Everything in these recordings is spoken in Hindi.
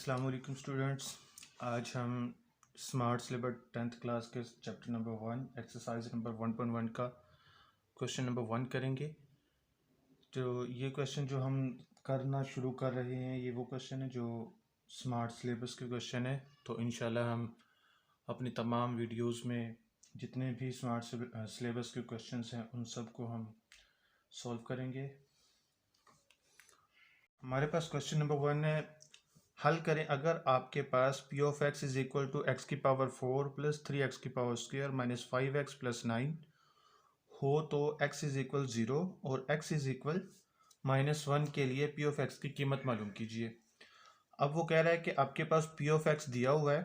अस्सलाम वालेकुम स्टूडेंट्स। आज हम स्मार्ट सिलेबस 10th क्लास के चैप्टर नंबर 1 एक्सरसाइज नंबर 1.1 का क्वेश्चन नंबर 1 करेंगे। तो ये क्वेश्चन जो हम करना शुरू कर रहे हैं ये वो क्वेश्चन है जो स्मार्ट सिलेबस के क्वेश्चन है। तो इंशाल्लाह हम अपनी तमाम वीडियोस में जितने भी स्मार्ट सिलेबस के क्वेश्चंस हैं उन सब को हम सॉल्व करेंगे। हमारे पास क्वेश्चन नंबर 1 है, हल करें अगर आपके पास P of x is equal to x की पावर 4 प्लस 3x की power square minus 5x plus 9 हो तो x इज इक्वल 0 और x इज इक्वल -1 के लिए पी ऑफ एक्स की कीमत मालूम कीजिए। अब वो कह रहा है कि आपके पास पी ऑफ एक्स दिया हुआ है।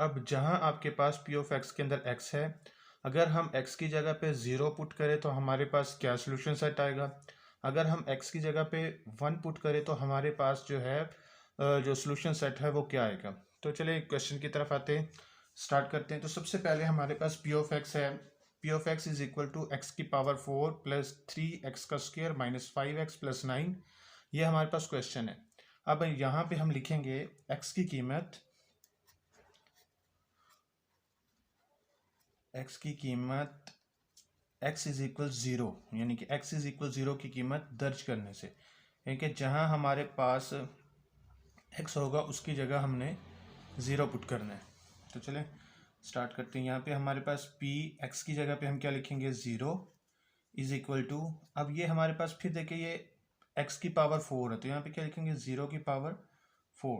अब जहां आपके पास पी ऑफ एक्स के अंदर x है, अगर हम x की जगह पे 0 पुट करें तो हमारे पास क्या सोल्यूशन सेट आएगा। अगर हम x की जगह पे 1 पुट करें तो हमारे पास जो है जो सोल्यूशन सेट है वो क्या आएगा। तो चलिए क्वेश्चन की तरफ आते हैं, स्टार्ट करते हैं। तो सबसे पहले हमारे पास पी ऑफ एक्स है, P of x is equal to x की पावर 4 प्लस 3x का स्क्वायर माइनस 5x प्लस 9। ये हमारे पास क्वेश्चन है। अब यहाँ पे हम लिखेंगे x की कीमत, x इज इक्वल 0, यानी कि x इज इक्वल 0 की कीमत दर्ज करने से, यानी कि जहाँ हमारे पास x होगा उसकी जगह हमने 0 पुट करना है। तो चलें स्टार्ट करते हैं। यहाँ पे हमारे पास p x की जगह पे हम क्या लिखेंगे 0 इज इक्वल टू, अब ये हमारे पास फिर देखिए ये x की पावर 4 है तो यहाँ पे क्या लिखेंगे 0 की पावर 4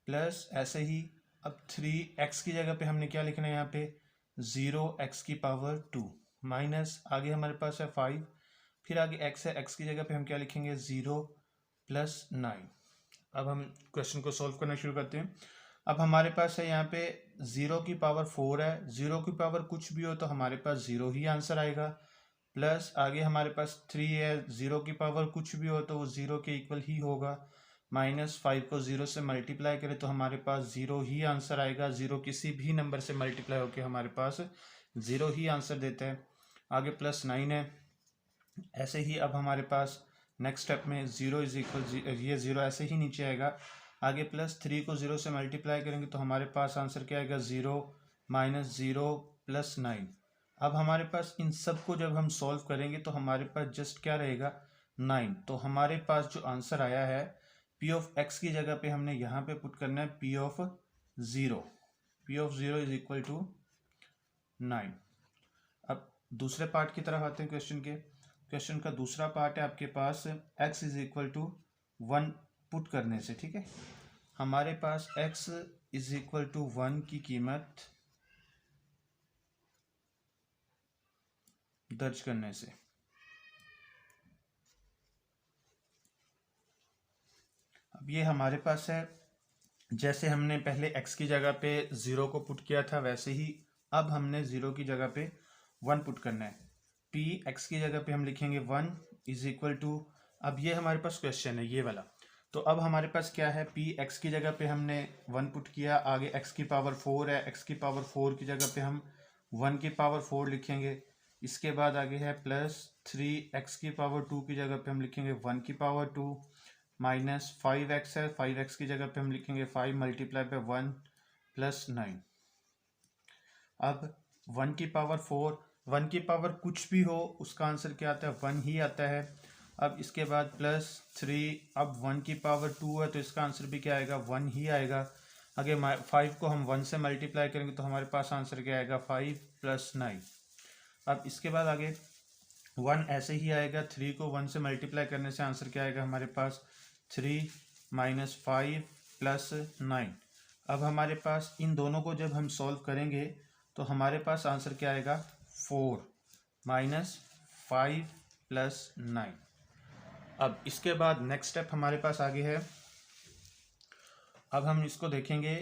प्लस ऐसे ही अब 3x की जगह पे हमने क्या लिखना है यहाँ पे 0x की पावर 2 माइनस आगे हमारे पास है 5, फिर आगे x है, x की जगह पे हम क्या लिखेंगे 0 प्लस 9। अब हम क्वेश्चन को सॉल्व करना शुरू करते हैं। अब हमारे पास है यहाँ पे 0 की पावर 4 है, 0 की पावर कुछ भी हो तो हमारे पास 0 ही आंसर आएगा, प्लस आगे हमारे पास 3 है, 0 की पावर कुछ भी हो तो वो 0 के इक्वल ही होगा, माइनस 5 को 0 से मल्टीप्लाई करें तो हमारे पास 0 ही आंसर आएगा। 0 किसी भी नंबर से मल्टीप्लाई होकर हमारे पास 0 ही आंसर देता है। आगे प्लस 9 है, ऐसे ही अब हमारे पास नेक्स्ट स्टेप में 0 इज इक्वल ये 0 ऐसे ही नीचे आएगा। आगे प्लस 3 को 0 से मल्टीप्लाई करेंगे तो हमारे पास आंसर क्या आएगा 0 माइनस 0 प्लस 9। अब हमारे पास इन सब को जब हम सॉल्व करेंगे तो हमारे पास जस्ट क्या रहेगा 9। तो हमारे पास जो आंसर आया है पी ऑफ एक्स की जगह पे हमने यहाँ पे पुट करना है P of 0, p of 0 is equal to 9। अब दूसरे पार्ट की तरफ आते हैं क्वेश्चन के। क्वेश्चन का दूसरा पार्ट है आपके पास x is equal to 1 put करने से, ठीक है। हमारे पास x इज इक्वल टू 1 की कीमत दर्ज करने से, अब ये हमारे पास है जैसे हमने पहले x की जगह पे 0 को पुट किया था वैसे ही अब हमने 0 की जगह पे 1 पुट करना है। p x की जगह पे हम लिखेंगे 1 इज इक्वल टू, अब ये हमारे पास क्वेश्चन है ये वाला, तो अब हमारे पास क्या है p x की जगह पे हमने 1 पुट किया, आगे x की पावर 4 है, x की पावर 4 की जगह पे हम 1 की पावर 4 लिखेंगे। इसके बाद आगे है प्लस 3x की पावर 2 की जगह पे हम लिखेंगे 1 की पावर 2 माइनस 5x है, 5x की जगह पे हम लिखेंगे 5 मल्टीप्लाई बाय 1 प्लस 9। अब 1 की पावर 4, 1 की पावर कुछ भी हो उसका आंसर क्या आता है 1 ही आता है। अब इसके बाद प्लस 3, अब 1 की पावर 2 है तो इसका आंसर भी क्या आएगा 1 ही आएगा। आगे 5 को हम 1 से मल्टीप्लाई करेंगे तो हमारे पास आंसर क्या आएगा 5 प्लस 9। अब इसके बाद आगे 1 ऐसे ही आएगा, 3 को 1 से मल्टीप्लाई करने से आंसर क्या आएगा हमारे पास 3 माइनस 5 प्लस 9। अब हमारे पास इन दोनों को जब हम सॉल्व करेंगे तो हमारे पास आंसर क्या आएगा 4 माइनस 5 प्लस 9। अब इसके बाद नेक्स्ट स्टेप हमारे पास आगे है, अब हम इसको देखेंगे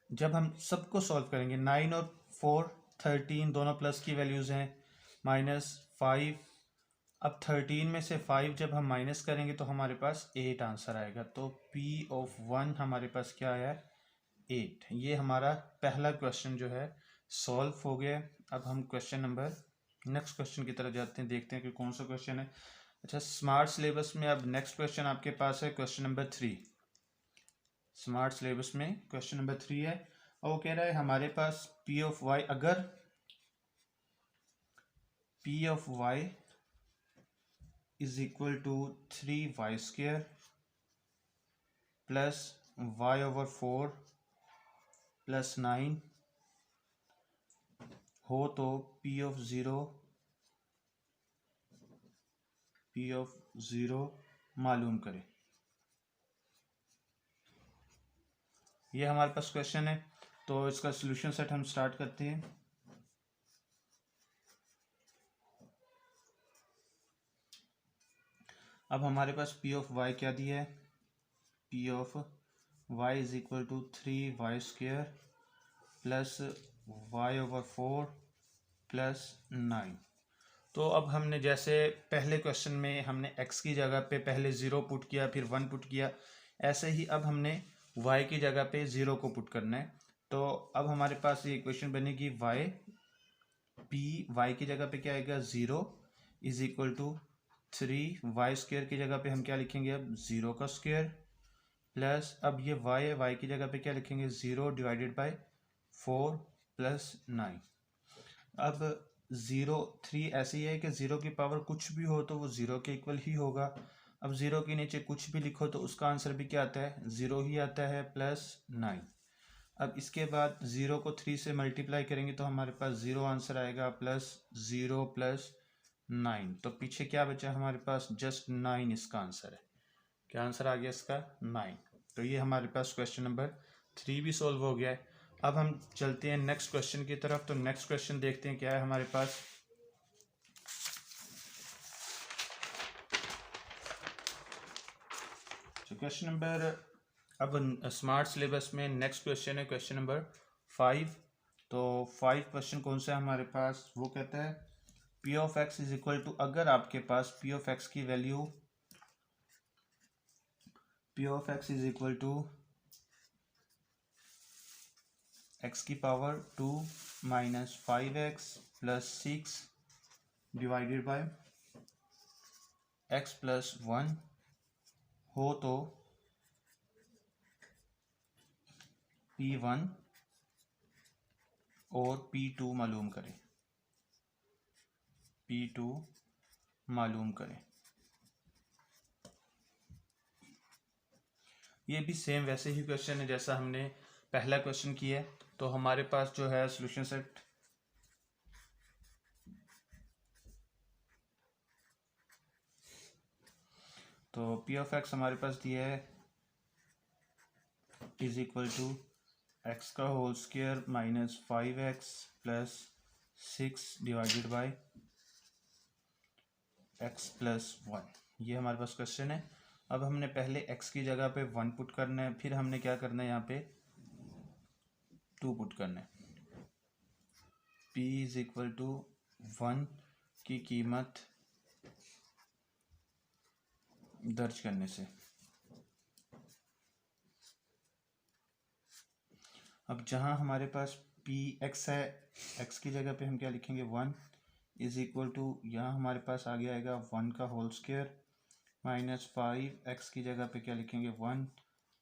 जब हम सबको सॉल्व करेंगे 9 और 4 13 दोनों प्लस की वैल्यूज़ हैं, माइनस 5, अब 13 में से 5 जब हम माइनस करेंगे तो हमारे पास 8 आंसर आएगा। तो P ऑफ 1 हमारे पास क्या है 8। ये हमारा पहला क्वेश्चन जो है सॉल्व हो गया। अब हम क्वेश्चन नंबर नेक्स्ट क्वेश्चन की तरफ जाते हैं, देखते हैं कि कौन सा क्वेश्चन है। अच्छा, स्मार्ट सिलेबस में अब नेक्स्ट क्वेश्चन आपके पास है क्वेश्चन नंबर 3। स्मार्ट सिलेबस में क्वेश्चन नंबर 3 है और वो कह रहा है हमारे पास पी ऑफ वाई, अगर p of y is equal to 3y² plus y/4 plus 9 हो तो पी ऑफ ज़ीरो मालूम करें। ये हमारे पास क्वेश्चन है, तो इसका सॉल्यूशन सेट हम स्टार्ट करते हैं। अब हमारे पास पी ऑफ वाई क्या दिया है, P of y is equal to 3y² plus y/4 plus 9। तो अब हमने जैसे पहले क्वेश्चन में हमने x की जगह पे पहले 0 पुट किया फिर 1 पुट किया, ऐसे ही अब हमने y की जगह पे 0 को पुट करना है। तो अब हमारे पास ये इक्वेशन बनेगी y की जगह पे क्या आएगा 0 इज इक्वल टू 3y² की जगह पे हम क्या लिखेंगे, अब 0 का स्क्वायर प्लस अब ये y की जगह पे क्या लिखेंगे 0 डिवाइडेड बाय 4 प्लस 9। अब 3 ऐसे ही है कि 0 की पावर कुछ भी हो तो वो 0 के इक्वल ही होगा। अब 0 के नीचे कुछ भी लिखो तो उसका आंसर भी क्या आता है, 0 ही आता है प्लस 9। अब इसके बाद 0 को 3 से मल्टीप्लाई करेंगे तो हमारे पास 0 आंसर आएगा प्लस 0 प्लस 9। तो पीछे क्या बचा हमारे पास, जस्ट 9 इसका आंसर है। क्या आंसर आ गया इसका, 9। तो ये हमारे पास क्वेश्चन नंबर 3 भी सॉल्व हो गया है। अब हम चलते हैं नेक्स्ट क्वेश्चन की तरफ। तो नेक्स्ट क्वेश्चन देखते हैं क्या है हमारे पास। तो क्वेश्चन नंबर, अब स्मार्ट सिलेबस में नेक्स्ट क्वेश्चन है क्वेश्चन नंबर 5। तो 5 क्वेश्चन कौन सा है हमारे पास, वो कहता है P of x is equal to, अगर आपके पास पी ऑफ एक्स की value P of x is equal to x की power 2 minus 5x plus 6 divided by x plus 1 हो तो P1 और P2 मालूम करें, P2 मालूम करें। ये भी सेम वैसे ही क्वेश्चन है जैसा हमने पहला क्वेश्चन किया है। तो हमारे पास जो है सॉल्यूशन सेट, तो पी ऑफ एक्स हमारे पास दिया है इज इक्वल टू एक्स का whole square minus 5x plus 6 divided by x plus 1। ये हमारे पास क्वेश्चन है। अब हमने पहले x की जगह पे 1 पुट करना है, फिर हमने क्या करना है यहाँ पे 2 पुट करना है। p इज इक्वल टू 1 की कीमत दर्ज करने से। अब जहाँ हमारे पास पी एक्स है, एक्स की जगह पे हम क्या लिखेंगे 1 इज इक्वल टू, यहाँ हमारे पास आगे आएगा 1 का होल स्क्वायर माइनस 5x की जगह पे क्या लिखेंगे 1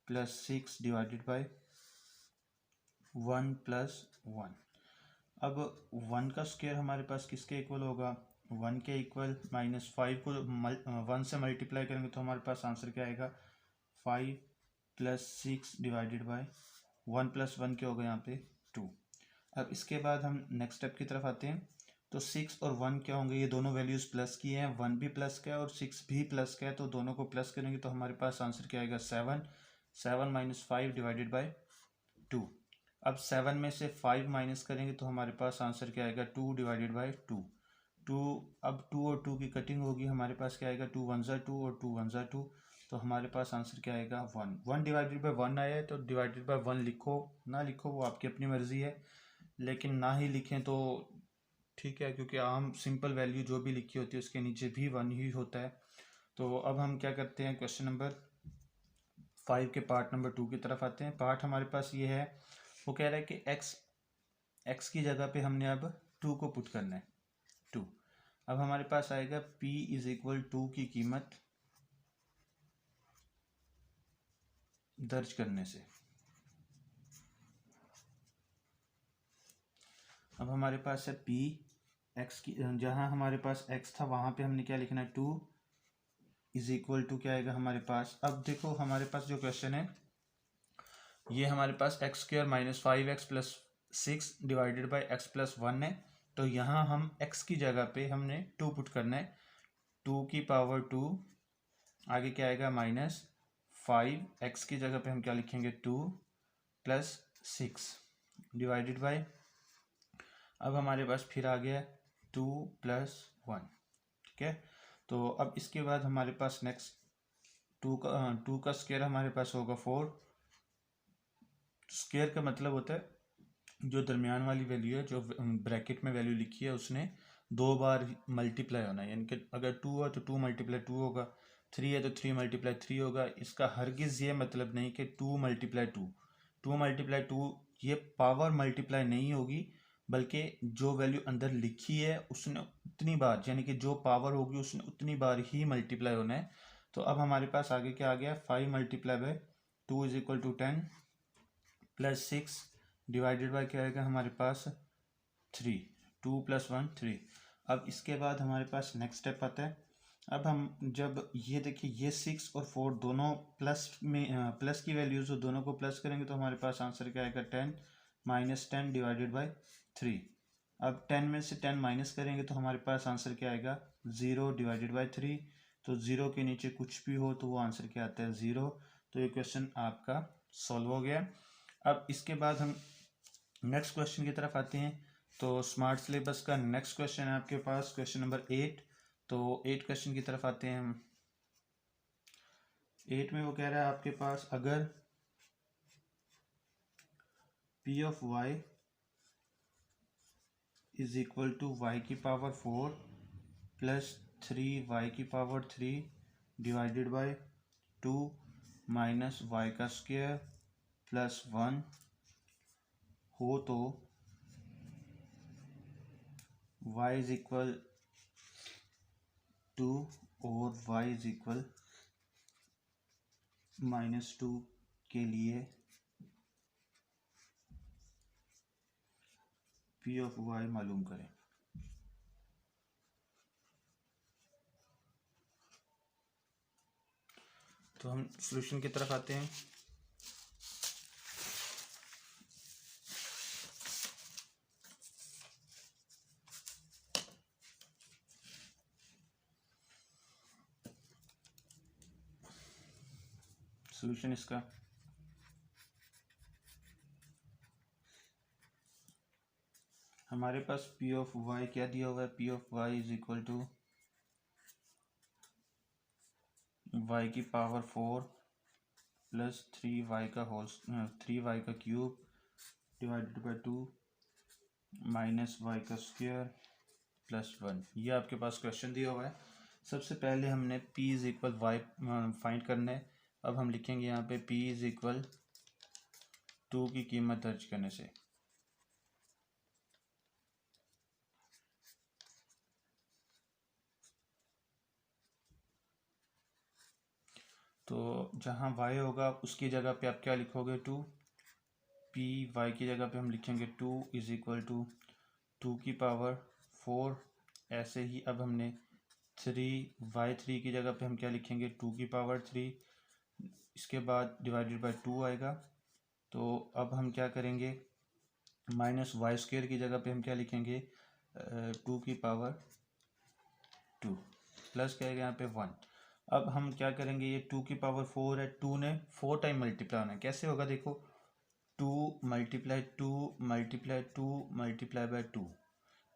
प्लस 6 डिवाइडेड बाय 1 प्लस 1। अब 1 का स्क्वायर हमारे पास किसके इक्वल होगा, 1 के इक्वल, माइनस 5 को 1 से मल्टीप्लाई करेंगे तो हमारे पास आंसर क्या आएगा 5 प्लस 6 डिवाइडेड बाय 1 प्लस 1 क्या होगा यहाँ पे 2। अब इसके बाद हम नेक्स्ट स्टेप की तरफ आते हैं। तो 6 और 1 क्या होंगे, ये दोनों वैल्यूज़ प्लस की हैं, 1 भी प्लस का है और 6 भी प्लस का है, तो दोनों को प्लस करेंगे तो हमारे पास आंसर क्या आएगा 7 माइनस 5 डिवाइडेड बाय 2। अब 7 में से 5 माइनस करेंगे तो हमारे पास आंसर क्या आएगा 2 डिवाइडेड बाय 2। अब 2 और 2 की कटिंग होगी, हमारे पास क्या आएगा 2 1 2 और 2 1 2, तो हमारे पास आंसर क्या आएगा 1 डिवाइडेड बाय 1 आया है, तो डिवाइडेड बाय 1 लिखो ना लिखो वो आपकी अपनी मर्ज़ी है, लेकिन ना ही लिखें तो ठीक है, क्योंकि आम सिंपल वैल्यू जो भी लिखी होती है उसके नीचे भी 1 ही होता है। तो अब हम क्या करते हैं, क्वेश्चन नंबर 5 के पार्ट नंबर 2 की तरफ आते हैं। पार्ट हमारे पास ये है, वो कह रहा है कि x की जगह पे हमने अब 2 को पुट करना है 2। अब हमारे पास आएगा p इज इक्वल 2 की कीमत दर्ज करने से। अब हमारे पास है पी एक्स की, जहाँ हमारे पास एक्स था वहाँ पे हमने क्या लिखना है, 2 इज इक्वल टू क्या आएगा हमारे पास। अब देखो हमारे पास जो क्वेश्चन है ये हमारे पास x square minus 5x plus 6 divided by x plus 1 है। तो यहाँ हम x की जगह पे हमने 2 पुट करना है, 2 की पावर 2, आगे क्या आएगा माइनस 5, x की जगह पे हम क्या लिखेंगे 2 प्लस 6 डिवाइडेड बाई, अब हमारे पास फिर आ गया 2 प्लस 1, ठीक है। तो अब इसके बाद हमारे पास नेक्स्ट 2 का स्क्वायर हमारे पास होगा 4। स्क्वायर का मतलब होता है जो दरमियान वाली वैल्यू है, जो ब्रैकेट में वैल्यू लिखी है उसने 2 बार मल्टीप्लाई होना है, यानी कि अगर 2 है तो 2 मल्टीप्लाई 2 होगा, 3 है तो 3 मल्टीप्लाई 3 होगा। इसका हरगिज़ ये मतलब नहीं कि 2 मल्टीप्लाई 2, 2 मल्टीप्लाई 2 ये पावर मल्टीप्लाई नहीं होगी, बल्कि जो वैल्यू अंदर लिखी है उसने उतनी बार, यानी कि जो पावर होगी उसने उतनी बार ही मल्टीप्लाई होना है। तो अब हमारे पास आगे क्या आ गया, 5 multiply by 2 is equal to 10 plus 6 divided by क्या आएगा हमारे पास 3, 2 प्लस 1 3। अब इसके बाद हमारे पास नेक्स्ट स्टेप आता है। अब हम जब ये देखिए ये 6 और 4 दोनों प्लस में प्लस की वैल्यूज हो, दोनों को प्लस करेंगे तो हमारे पास आंसर क्या आएगा 10 माइनस 10 डिवाइडेड बाई 3। अब 10 में से 10 माइनस करेंगे तो हमारे पास आंसर क्या आएगा 0 डिवाइडेड बाई 3। तो 0 के नीचे कुछ भी हो तो वो आंसर क्या आता है 0। तो ये क्वेश्चन आपका सॉल्व हो गया। अब इसके बाद हम नेक्स्ट क्वेश्चन की तरफ आते हैं। तो स्मार्ट सिलेबस का नेक्स्ट क्वेश्चन है आपके पास क्वेश्चन नंबर 8। तो 8 क्वेश्चन की तरफ आते हैं हम। 8 में वो कह रहा है आपके पास अगर p of y is equal to y की पावर 4 प्लस 3y की power 3 divided by 2 minus y का स्क्वायर प्लस 1 हो तो y इज इक्वल टू और y इज इक्वल -2 के लिए p ऑफ y मालूम करें। तो हम सॉल्यूशन की तरफ आते हैं। सॉल्यूशन इसका हमारे पास p ऑफ y क्या दिया हुआ है, p of y is equal to y की पावर 4 प्लस 3y का होल 3y का cube divided by 2 minus y का स्क्वायर प्लस 1। ये आपके पास क्वेश्चन दिया हुआ है। सबसे पहले हमने p is equal y find करना है। अब हम लिखेंगे यहाँ पे p इज इक्वल 2 की कीमत दर्ज करने से। तो जहाँ y होगा उसकी जगह पे आप क्या लिखोगे 2, p y की जगह पे हम लिखेंगे 2 इज इक्वल टू 2 की पावर 4। ऐसे ही अब हमने 3 की जगह पे हम क्या लिखेंगे 2 की पावर 3, इसके बाद डिवाइडेड बाय 2 आएगा। तो अब हम क्या करेंगे माइनस वाई स्क्वायर की जगह पे हम क्या लिखेंगे 2 की पावर 2 प्लस क्या आएगा यहाँ पे 1। अब हम क्या करेंगे, ये 2 की पावर 4 है, 2 ने 4 टाइम मल्टीप्लाई होना है। कैसे होगा देखो 2 मल्टीप्लाई 2 मल्टीप्लाई 2 मल्टीप्लाई बाय 2।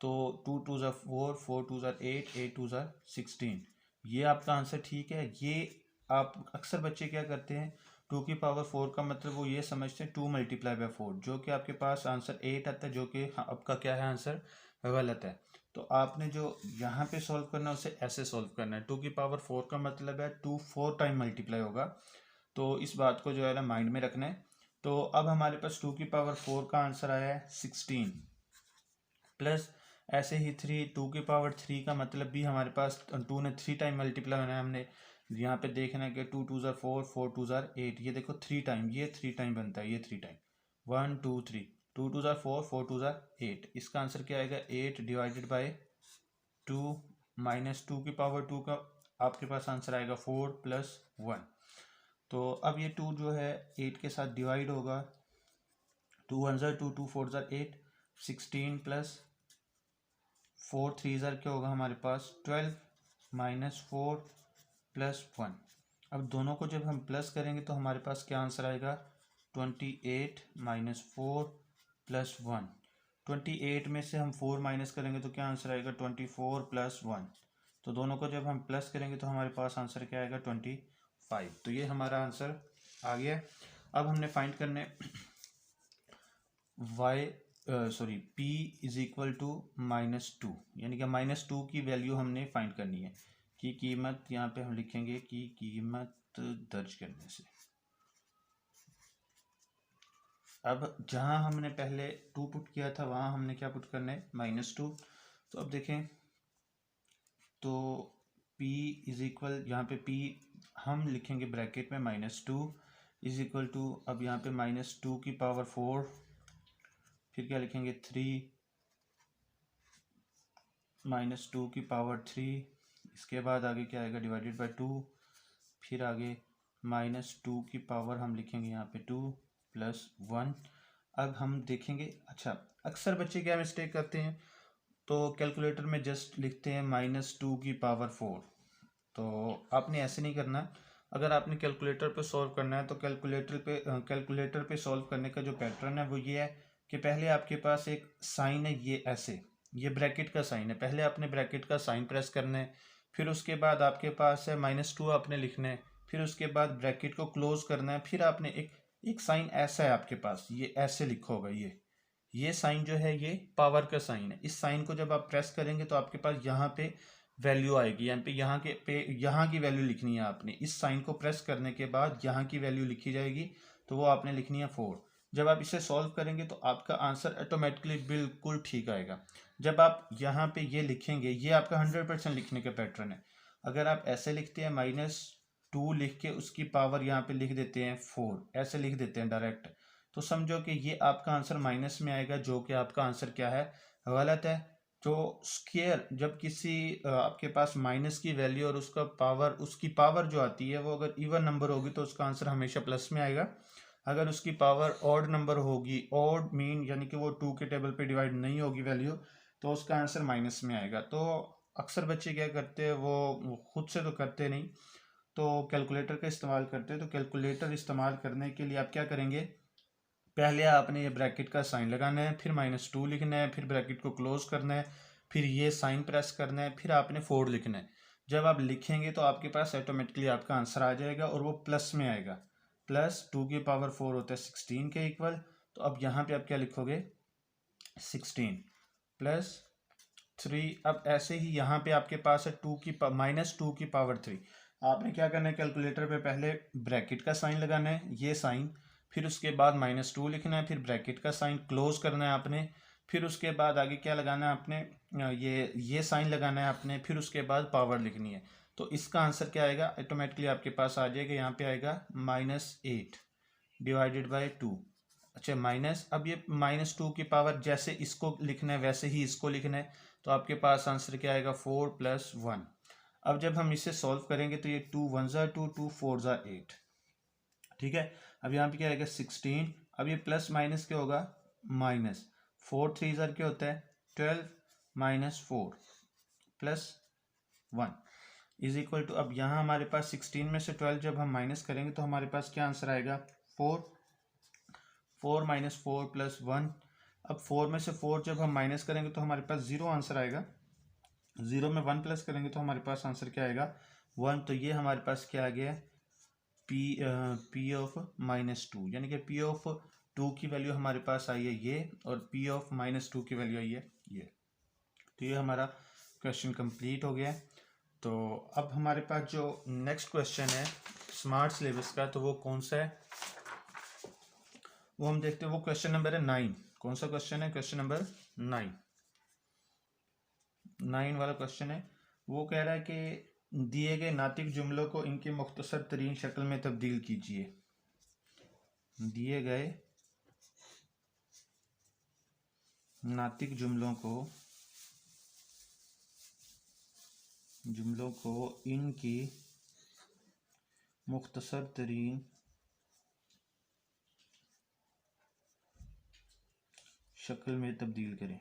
तो 2 2 ज़ा 4, 4 2 ज़ा 8, 8 2 ज़ा 16। ये आपका आंसर ठीक है। ये आप अक्सर बच्चे क्या करते हैं 2 की पावर 4 का मतलब वो ये समझते हैं 2 मल्टीप्लाई बाय 4, जो कि आपके पास आंसर 8 आता है, जो कि आपका क्या है आंसर गलत है। तो आपने जो यहाँ पे सॉल्व करना है उसे ऐसे सॉल्व करना है। 2 की पावर 4 का मतलब है 2 4 टाइम मल्टीप्लाई होगा। तो इस बात को जो है ना माइंड में रखना है। तो अब हमारे पास 2 की पावर 4 का आंसर आया है 16 प्लस ऐसे ही 3, 2 की पावर 3 का मतलब भी हमारे पास 2 ने 3 टाइम मल्टीप्लाई होना है, हमने यहाँ पे देखना है कि 2 2 ज़ार 4, 4 2 ज़ार 8, ये देखो 3 टाइम, ये 3 टाइम बनता है, ये 3 टाइम, 1 2 3, 2 2 ज़ार 4, 4 2 ज़ार 8। इसका आंसर क्या आएगा? 8 डिवाइडेड बाई 2 माइनस 2 की पावर 2 का आपके पास आंसर आएगा 4 प्लस 1। तो अब ये 2 जो है 8 के साथ डिवाइड होगा, 2 1 ज़ार 2, 2 4 ज़ार 8, 16 प्लस 4 3 ज़ार क्या होगा हमारे पास 12 माइनस 4 प्लस 1। अब दोनों को जब हम प्लस करेंगे तो हमारे पास क्या आंसर आएगा? 28 माइनस 4 प्लस 1। 28 में से हम 4 माइनस करेंगे तो क्या आंसर आएगा? 24 प्लस 1। तो दोनों को जब हम प्लस करेंगे तो हमारे पास आंसर क्या आएगा? 25। तो ये हमारा आंसर आ गया। अब हमने फाइंड करने p इज इक्वल टू -2, यानी कि -2 की वैल्यू हमने फाइंड करनी है। की कीमत यहाँ पे हम लिखेंगे कि कीमत दर्ज करने से। अब जहाँ हमने पहले 2 पुट किया था वहाँ हमने क्या पुट करना है? -2। तो अब देखें तो p इज इक्वल, यहाँ पे p हम लिखेंगे ब्रैकेट में -2 इज इक्वल टू, अब यहाँ पे -2 की पावर 4, फिर क्या लिखेंगे 3 -2 की पावर 3, इसके बाद आगे क्या आएगा? डिवाइडेड बाय 2, फिर आगे -2 की पावर हम लिखेंगे यहाँ पे 2 प्लस 1। अब हम देखेंगे, अच्छा अक्सर बच्चे क्या मिस्टेक करते हैं, तो कैलकुलेटर में जस्ट लिखते हैं -2 की पावर 4। तो आपने ऐसे नहीं करना। अगर आपने कैलकुलेटर पे सॉल्व करना है तो कैलकुलेटर पे सॉल्व करने का जो पैटर्न है वो ये है कि पहले आपके पास एक साइन है, ये ऐसे, ये ब्रैकेट का साइन है, पहले आपने ब्रैकेट का साइन प्रेस करना है, फिर उसके बाद आपके पास है -2 आपने लिखना है, फिर उसके बाद ब्रैकेट को क्लोज करना है, फिर आपने एक साइन ऐसा है आपके पास, ये ऐसे लिखा होगा, ये साइन जो है ये पावर का साइन है। इस साइन को जब आप प्रेस करेंगे तो आपके पास यहाँ पे वैल्यू आएगी, यहाँ पे यहाँ की वैल्यू लिखनी है आपने। इस साइन को प्रेस करने के बाद यहाँ की वैल्यू लिखी जाएगी, तो वो आपने लिखनी है 4। जब आप इसे सॉल्व करेंगे तो आपका आंसर ऑटोमेटिकली बिल्कुल ठीक आएगा। जब आप यहाँ पे ये लिखेंगे, ये आपका 100% लिखने का पैटर्न है। अगर आप ऐसे लिखते हैं -2 लिख के उसकी पावर यहाँ पे लिख देते हैं 4, ऐसे लिख देते हैं डायरेक्ट, तो समझो कि ये आपका आंसर माइनस में आएगा, जो कि आपका आंसर क्या है? गलत है। तो स्क्वायर, जब किसी आपके पास माइनस की वैल्यू और उसकी पावर जो आती है वो अगर इवन नंबर होगी तो उसका आंसर हमेशा प्लस में आएगा। अगर उसकी पावर ऑड नंबर होगी, ऑड मीन यानी कि वो 2 के टेबल पे डिवाइड नहीं होगी वैल्यू, तो उसका आंसर माइनस में आएगा। तो अक्सर बच्चे क्या करते हैं, वो खुद से तो करते नहीं, तो कैलकुलेटर का इस्तेमाल करते हैं। तो कैलकुलेटर इस्तेमाल करने के लिए आप क्या करेंगे, पहले आपने ये ब्रैकेट का साइन लगाना है, फिर -2 लिखना है, फिर ब्रैकेट को क्लोज करना है, फिर ये साइन प्रेस करना है, फिर आपने 4 लिखना है। जब आप लिखेंगे तो आपके पास ऑटोमेटिकली आपका आंसर आ जाएगा और वो प्लस में आएगा। +2 की पावर 4 होता है 16 के इक्वल। तो अब यहाँ पे आप क्या लिखोगे? 16 प्लस 3। अब ऐसे ही यहाँ पे आपके पास है -2 की पावर 3। आपने क्या करना है, कैलकुलेटर पे पहले ब्रैकेट का साइन लगाना है, ये साइन, फिर उसके बाद -2 लिखना है, फिर ब्रैकेट का साइन क्लोज करना है आपने, फिर उसके बाद आगे क्या लगाना है आपने, ये साइन लगाना है आपने, फिर उसके बाद पावर लिखनी है। तो इसका आंसर क्या आएगा? ऑटोमेटिकली आपके पास आ जाएगा, यहाँ पे आएगा -8 डिवाइडेड बाई 2। अच्छा माइनस, अब ये -2 की पावर जैसे इसको लिखना है वैसे ही इसको लिखना है, तो आपके पास आंसर क्या आएगा? 4 प्लस 1। अब जब हम इसे सॉल्व करेंगे तो ये 2 1 ज़ा 2, 2 4 ज़ा 8, ठीक है। अब यहाँ पे क्या आएगा? 16। अब ये प्लस माइनस क्या होगा? माइनस 4 3 ज़ा क्या होता है? 12 -4 प्लस 1 इज इक्वल टू, अब यहाँ हमारे पास 16 में से 12 जब हम माइनस करेंगे तो हमारे पास क्या आंसर आएगा? 4 -4 प्लस 1। अब 4 में से 4 जब हम माइनस करेंगे तो हमारे पास 0 आंसर आएगा। 0 में 1 प्लस करेंगे तो हमारे पास आंसर क्या आएगा? 1। तो ये हमारे पास क्या आ गया? P ऑफ -2, यानी कि P ऑफ 2 की वैल्यू हमारे पास आई है ये, और P ऑफ -2 की वैल्यू आई है ये। तो ये हमारा क्वेश्चन कंप्लीट हो गया। तो अब हमारे पास जो नेक्स्ट क्वेश्चन है स्मार्ट सिलेबस का, तो वो कौन सा है वो हम देखते हैं। वो क्वेश्चन नंबर है 9। कौन सा क्वेश्चन है? क्वेश्चन नंबर 9 वाला क्वेश्चन है। वो कह रहा है कि दिए गए नातिक जुमलों को इनकी मुख्तसर तरीन शक्ल में तब्दील कीजिए। दिए गए नातिक जुमलों को इनकी मुख्तसर तरीन शक्ल में तब्दील करें।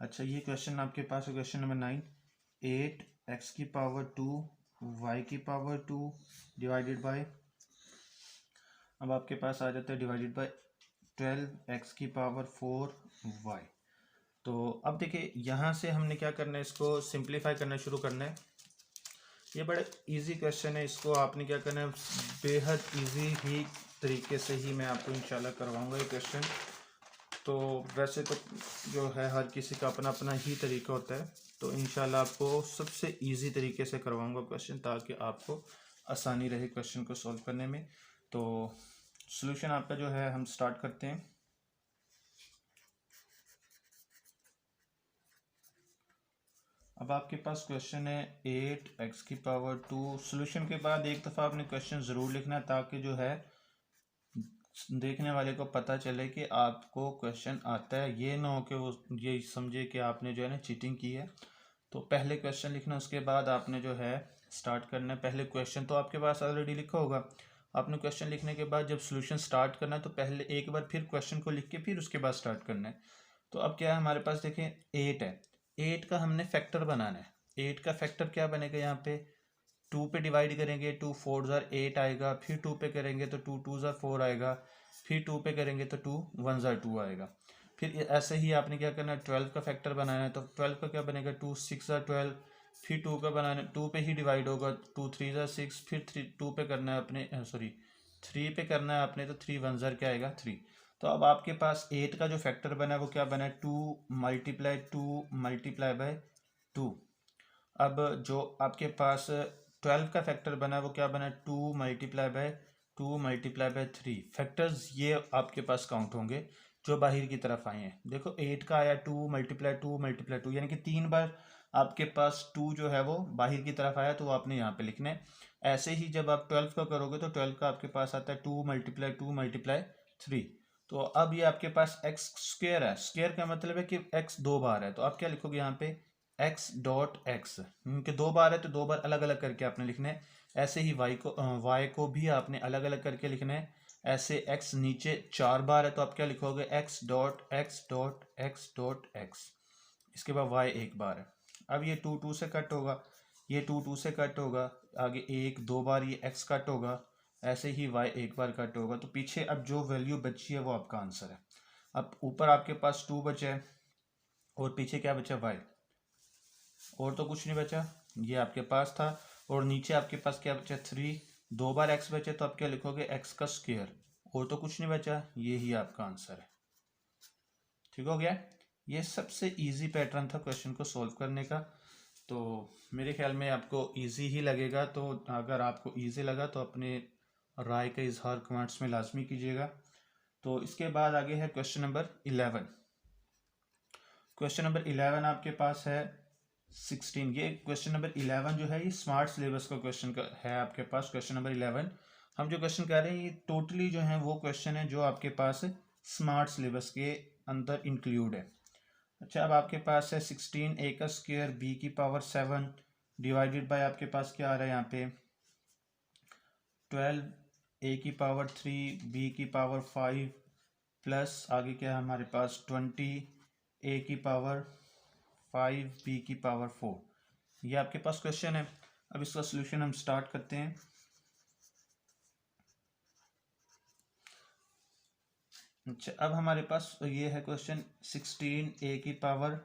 अच्छा, ये क्वेश्चन आपके पास है, क्वेश्चन नंबर 9। 8 x की पावर 2 y की पावर 2 डिवाइडेड बाय, अब आपके पास आ जाता है डिवाइडेड बाय 12 x की पावर 4 y। तो अब देखिए यहाँ से हमने क्या करना है, इसको सिंप्लीफाई करना शुरू करना है। ये बड़ा इजी क्वेश्चन है, इसको आपने क्या करना है, बेहद इजी ही तरीके से ही मैं आपको इंशाल्लाह करवाऊंगा ये क्वेश्चन। तो वैसे तो जो है हर किसी का अपना अपना ही तरीका होता है, तो इंशाल्लाह आपको सबसे इजी तरीके से करवाऊंगा क्वेश्चन, ताकि आपको आसानी रहे क्वेश्चन को सॉल्व करने में। तो सॉल्यूशन आपका जो है हम स्टार्ट करते हैं। अब आपके पास क्वेश्चन है 8 x की पावर 2। सॉल्यूशन के बाद एक दफ़ा आपने क्वेश्चन ज़रूर लिखना है, ताकि जो है देखने वाले को पता चले कि आपको क्वेश्चन आता है, ये ना हो कि वो ये समझे कि आपने जो है ना चीटिंग की है। तो पहले क्वेश्चन लिखना, उसके बाद आपने जो है स्टार्ट करना है। पहले क्वेश्चन तो आपके पास ऑलरेडी लिखा होगा, आपने क्वेश्चन लिखने के बाद जब सॉल्यूशन स्टार्ट करना है तो पहले एक बार फिर क्वेश्चन को लिख के फिर उसके बाद स्टार्ट करना है। तो अब क्या है हमारे पास, देखें 8 है, 8 का हमने फैक्टर बनाना है। 8 का फैक्टर क्या बनेगा, यहाँ पे 2 पे डिवाइड करेंगे, 2 4 ज़ार 8 आएगा, फिर 2 पे करेंगे तो 2 2 ज़ार 4 आएगा, फिर 2 पे करेंगे तो 2 1 ज़ार 2 आएगा। फिर ऐसे ही आपने क्या करना है, 12 का फैक्टर बनाना है। तो 12 का क्या बनेगा, 2 6 ज़ार 12, फिर 2 का बनाना, 2 पे ही डिवाइड होगा, 2 3 ज़ार 6, फिर 2 पे करना है अपने, सॉरी 3 पे करना है आपने, तो 3 1 ज़ार क्या आएगा 3। तो अब आपके पास 8 का जो फैक्टर बना है वो क्या बना है, 2 मल्टीप्लाई 2 मल्टीप्लाई बाय 2। अब जो आपके पास 12 का फैक्टर बना है वो क्या बना है, 2 multiply by 2 multiply by 3। Factors ये आपके पास काउंट होंगे जो बाहर की तरफ आए हैं। देखो 8 का आया 2 मल्टीप्लाई 2 मल्टीप्लाई 2, यानी कि 3 बार आपके पास 2 जो है वो बाहर की तरफ आया, तो आपने यहाँ पे लिखना है। ऐसे ही जब आप 12 का करोगे तो 12 का आपके पास आता है 2 मल्टीप्लाई 2 मल्टीप्लाई 3। तो अब ये आपके पास एक्स स्क्वेयर है, स्क्वेयर का मतलब है कि एक्स 2 बार है, तो आप क्या लिखोगे यहाँ पे एक्स डॉट एक्स, क्योंकि 2 बार है तो 2 बार अलग अलग करके आपने लिखना है। ऐसे ही वाई को भी आपने अलग अलग करके लिखना है। ऐसे एक्स नीचे 4 बार है तो आप क्या लिखोगे, x dot x dot x dot x. इसके बाद वाई 1 बार है। अब ये 2 2 से कट होगा, ये 2 2 से कट होगा, आगे 1 2 बार ये एक्स कट होगा, ऐसे ही वाई 1 बार कट होगा। तो पीछे अब जो वैल्यू बची है वो आपका आंसर है। अब ऊपर आपके पास 2 बचा है और पीछे क्या बचा, वाई, और तो कुछ नहीं बचा, ये आपके पास था। और नीचे आपके पास क्या बचा, 3, 2 बार एक्स बचे, तो आप क्या लिखोगे, एक्स का स्क्वायर, और तो कुछ नहीं बचा, ये ही आपका आंसर है। ठीक हो गया। ये सबसे इजी पैटर्न था क्वेश्चन को सॉल्व करने का। तो मेरे ख्याल में आपको इजी ही लगेगा। तो अगर आपको इजी लगा तो अपने राय का इजहार कमेंट्स में लाजमी कीजिएगा। तो इसके बाद आगे है क्वेश्चन नंबर 11। क्वेश्चन नंबर 11 आपके पास है 16। ये क्वेश्चन नंबर 11 जो है ये स्मार्ट सिलेबस का क्वेश्चन का है आपके पास। क्वेश्चन नंबर 11 हम जो क्वेश्चन कर रहे हैं ये टोटली जो है वो क्वेश्चन है जो आपके पास स्मार्ट सिलेबस के अंदर इंक्लूड है। अच्छा, अब आपके पास है 16 ए का स्क्वायर बी की पावर 7 डिवाइडेड बाय आपके पास क्या आ रहा है यहाँ पे 12 ए की पावर 3 बी की पावर 5 प्लस आगे क्या है हमारे पास 20 ए की पावर 5 बी की पावर 4। ये आपके पास क्वेश्चन है। अब इसका सोल्यूशन हम स्टार्ट करते हैं। अच्छा, अब हमारे पास ये है क्वेश्चन 16 ए की पावर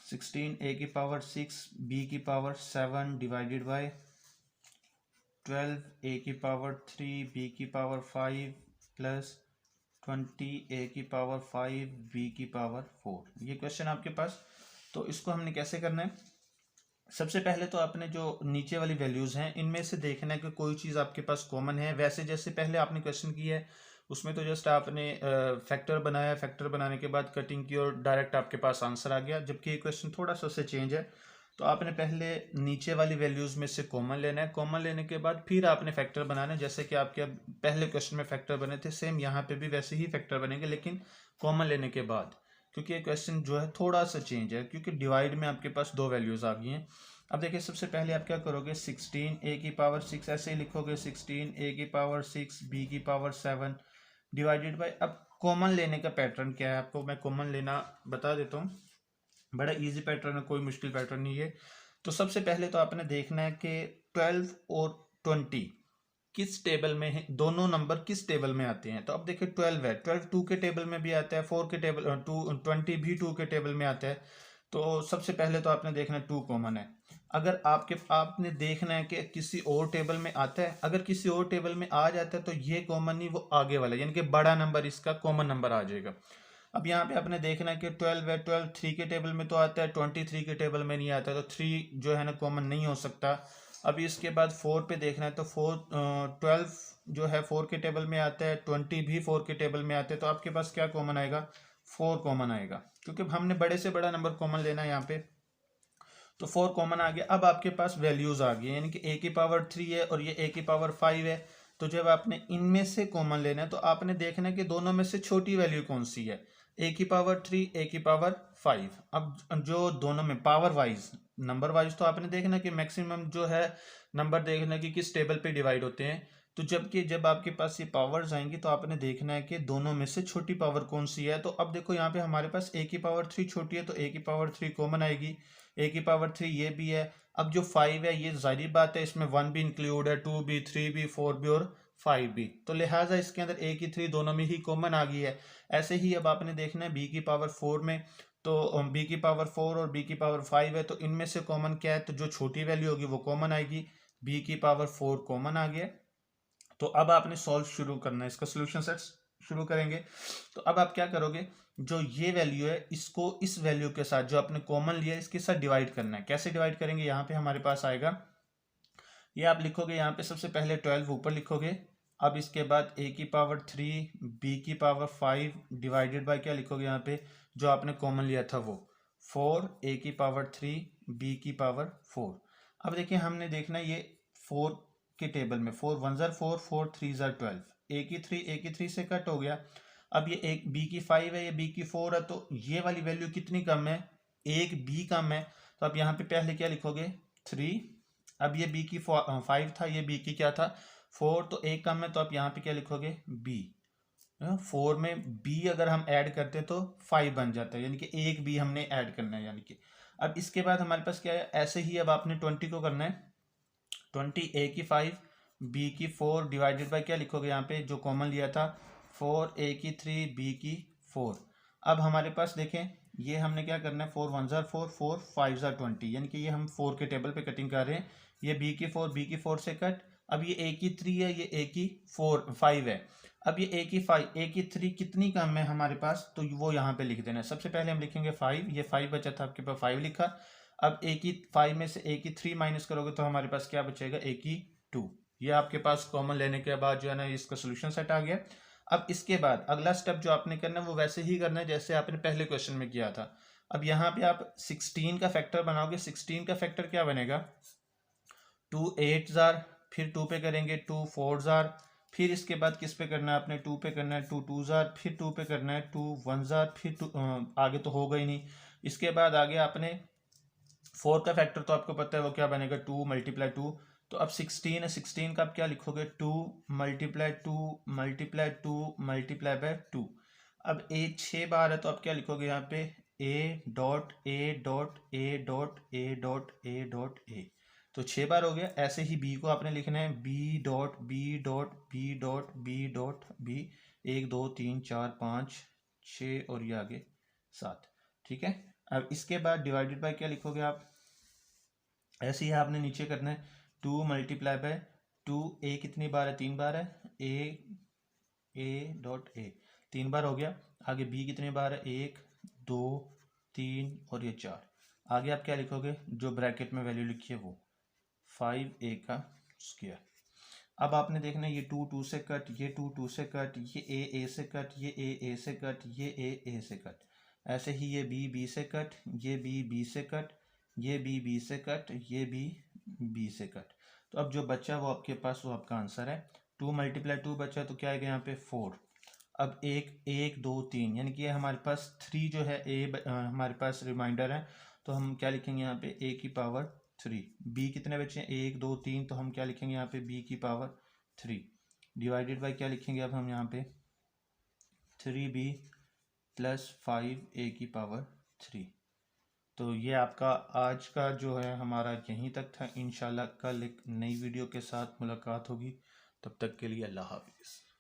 6 बी की पावर 7 डिवाइडेड बाय 12 ए की पावर 3 बी की पावर 5 प्लस 20 ए की पावर 5 बी की पावर 4। ये क्वेश्चन आपके पास। तो इसको हमने कैसे करना है, सबसे पहले तो आपने जो नीचे वाली वैल्यूज़ हैं इनमें से देखना है कि कोई चीज़ आपके पास कॉमन है। वैसे जैसे पहले आपने क्वेश्चन किया है उसमें तो जस्ट आपने फैक्टर बनाया, फैक्टर बनाने के बाद कटिंग की और डायरेक्ट आपके पास आंसर आ गया, जबकि ये क्वेश्चन थोड़ा सा उससे चेंज है। तो आपने पहले नीचे वाली वैल्यूज़ में से कॉमन लेना है, कॉमन लेने के बाद फिर आपने फैक्टर बनाना है। जैसे कि आपके पहले क्वेश्चन में फैक्टर बने थे, सेम यहाँ पे भी वैसे ही फैक्टर बनेंगे, लेकिन कॉमन लेने के बाद, क्योंकि ये क्वेश्चन जो है थोड़ा सा चेंज है, क्योंकि डिवाइड में आपके पास दो वैल्यूज़ आ गई हैं। अब देखिए सबसे पहले आप क्या करोगे, 16 ए की पावर 6 ऐसे ही लिखोगे, 16 ए की पावर 6 बी की पावर 7 डिवाइडेड बाय। अब कॉमन लेने का पैटर्न क्या है, आपको मैं कॉमन लेना बता देता हूँ। बड़ा इजी पैटर्न है, कोई मुश्किल पैटर्न नहीं है। तो सबसे पहले तो आपने देखना है कि 12 और 20 किस टेबल में है, दोनों नंबर किस टेबल में आते हैं। तो अब देखिए 12 है, 12 2 के टेबल में भी आता है, 4 के टेबल 20 भी 2 के टेबल में आता है। तो सबसे पहले तो आपने देखना है 2 कॉमन है। अगर आपने देखना है कि किसी और टेबल में आता है, अगर किसी और टेबल में आ जाता है तो ये कॉमन नहीं, वो आगे वाला यानी कि बड़ा नंबर इसका कॉमन नंबर आ जाएगा। अब यहाँ पे आपने देखना है कि 12 है, 12 3 के टेबल में तो आता है, 23 के टेबल में नहीं आता, तो 3 जो है ना कॉमन नहीं हो सकता। अभी इसके बाद 4 पे देखना है, तो 12 जो है 4 के टेबल में आता है, 20 भी 4 के टेबल में आते हैं, तो आपके पास क्या कॉमन आएगा, 4 कॉमन आएगा, क्योंकि हमने बड़े से बड़ा नंबर कॉमन लेना है यहाँ पे। तो 4 कॉमन आ गया। अब आपके पास वैल्यूज आ गई, यानी कि ए की पावर 3 है और ये ए की पावर 5 है। तो जब आपने इनमें से कॉमन लेना है तो आपने देखना है कि दोनों में से छोटी वैल्यू कौन सी है, ए की पावर 3 ए की पावर 5। अब जो दोनों में पावर वाइज, नंबर वाइज तो आपने देखना कि मैक्सिमम जो है नंबर देखना कि किस टेबल पे डिवाइड होते हैं। तो जब आपके पास ये पावर्स आएंगी तो आपने देखना है कि दोनों में से छोटी पावर कौन सी है। तो अब देखो यहाँ पे हमारे पास ए की पावर 3 छोटी है, तो ए की पावर 3 कॉमन आएगी, ए की पावर 3 ये भी है। अब जो 5 है ये जाहिर बात है इसमें 1 भी इंक्लूड है, 2 भी, 3 भी, 4 भी और 5 भी, तो लिहाजा इसके अंदर ए की 3 दोनों में ही कॉमन आ गई है। ऐसे ही अब आपने देखना है बी की पावर 4 में, तो बी की पावर 4 और बी की पावर 5 है, तो इनमें से कॉमन क्या है, तो जो छोटी वैल्यू होगी वो कॉमन आएगी। बी की पावर 4 कॉमन आ गया। तो अब आपने सॉल्व शुरू करना है, इसका सोल्यूशन सेट शुरू करेंगे। तो अब आप क्या करोगे, जो ये वैल्यू है इसको इस वैल्यू के साथ जो आपने कॉमन लिया है इसके साथ डिवाइड करना है। कैसे डिवाइड करेंगे, यहाँ पे हमारे पास आएगा, ये आप लिखोगे यहाँ पे सबसे पहले 12 ऊपर लिखोगे। अब इसके बाद ए की पावर 3 बी की पावर 5 डिवाइडेड बाय क्या लिखोगे यहाँ पे, जो आपने कॉमन लिया था वो 4 ए की पावर 3 बी की पावर 4। अब देखिए हमने देखना ये 4 के टेबल में 4 1 जार 4 4 3 जार 12, ए की 3 से कट हो गया। अब ये एक बी की 5 है, ये बी की 4 है, तो ये वाली वैल्यू कितनी कम है, एक बी कम है। तो अब यहाँ पे पहले क्या लिखोगे 3। अब ये बी की 5 था, ये बी की क्या था 4, तो एक कम है, तो आप यहाँ पे क्या लिखोगे बी। 4 में बी अगर हम ऐड करते तो 5 बन जाता है, यानी कि एक बी हमने ऐड करना है, यानी कि। अब इसके बाद हमारे पास क्या है, ऐसे ही अब आपने 20 को करना है, 20 ए की 5 बी की 4 डिवाइडेड बाय क्या लिखोगे यहाँ पे, जो कॉमन लिया था 4 ए की 3 बी की 4। अब हमारे पास देखें ये हमने क्या करना है, 4 1 जार 4 4 5 जार 20, यानी कि ये हम 4 के टेबल पे कटिंग कर रहे हैं। ये बी की 4 से कट। अब ये ए की 3 है, ये ए की 5 है। अब ये ए की 3 कितनी कम है हमारे पास, तो वो यहाँ पे लिख देना है। सबसे पहले हम लिखेंगे 5, ये 5 बचा था आपके पास 5 लिखा। अब ए की 5 में से ए की 3 माइनस करोगे तो हमारे पास क्या बचेगा, ए की 2। ये आपके पास कॉमन लेने के बाद जो है ना इसका सोल्यूशन सेट आ गया। अब इसके बाद अगला स्टेप जो आपने करना है वो वैसे ही करना है जैसे आपने पहले क्वेश्चन में किया था। अब यहाँ पे आप 16 का फैक्टर बनाओगे, 16 का फैक्टर क्या बनेगा, 2 8 जार, फिर 2 पे करेंगे 2 4 जार, फिर इसके बाद किस पे करना है आपने, 2 पे करना है 2 2 जार, फिर 2 पे करना है 2 1 जार, फिर 2 आगे तो होगा ही नहीं। इसके बाद आगे आपने 4 का फैक्टर तो आपको पता है वो क्या बनेगा, 2 मल्टीप्लाई 2। तो अब 16 है, 16 का आप क्या लिखोगे, 2 मल्टीप्लाई 2 मल्टीप्लाई 2 मल्टीप्लाई बाय 2। अब ए 6 बार है तो आप क्या लिखोगे यहाँ पे, ए dot A dot A dot A dot A dot A. तो 6 बार हो गया। ऐसे ही बी को आपने लिखना है B dot B dot B dot B dot B, 1 2 3 4 5 6 और ये आगे 7। ठीक है। अब इसके बाद डिवाइडेड बाय क्या लिखोगे आप, ऐसे ही आपने नीचे करना है 2 मल्टीप्लाई बाय 2, ए कितनी बार है, 3 बार है, ए डॉट ए 3 बार हो गया। आगे बी कितनी बार है, 1 2 3 और ये 4। आगे आप क्या लिखोगे, जो ब्रैकेट में वैल्यू लिखी है वो 5a का स्क्वायर। अब आपने देखना ये 2 2 से कट, ये 2 2 से कट, ये a से कट, ये a से कट, ये a से कट, ऐसे ही ये b से कट, ये b से कट, ये b से कट, ये b से कट। तो अब जो बचा वो आपके पास वो आपका आंसर है। 2 × 2 बचा तो क्या आएगा यहाँ पे 4। अब 1 2 3 यानी कि हमारे पास 3 जो है हमारे पास रिमाइंडर है, तो हम क्या लिखेंगे यहाँ पे a की पावर 3। b कितने बचे हैं 1 2 3, तो हम क्या लिखेंगे यहाँ पे b की पावर 3 डिवाइडेड बाय क्या लिखेंगे अब हम यहाँ पे 3b + 5a की पावर 3। तो ये आपका आज का जो है हमारा यहीं तक था। इंशाल्लाह कल एक नई वीडियो के साथ मुलाकात होगी, तब तक के लिए अल्लाह हाफिज़।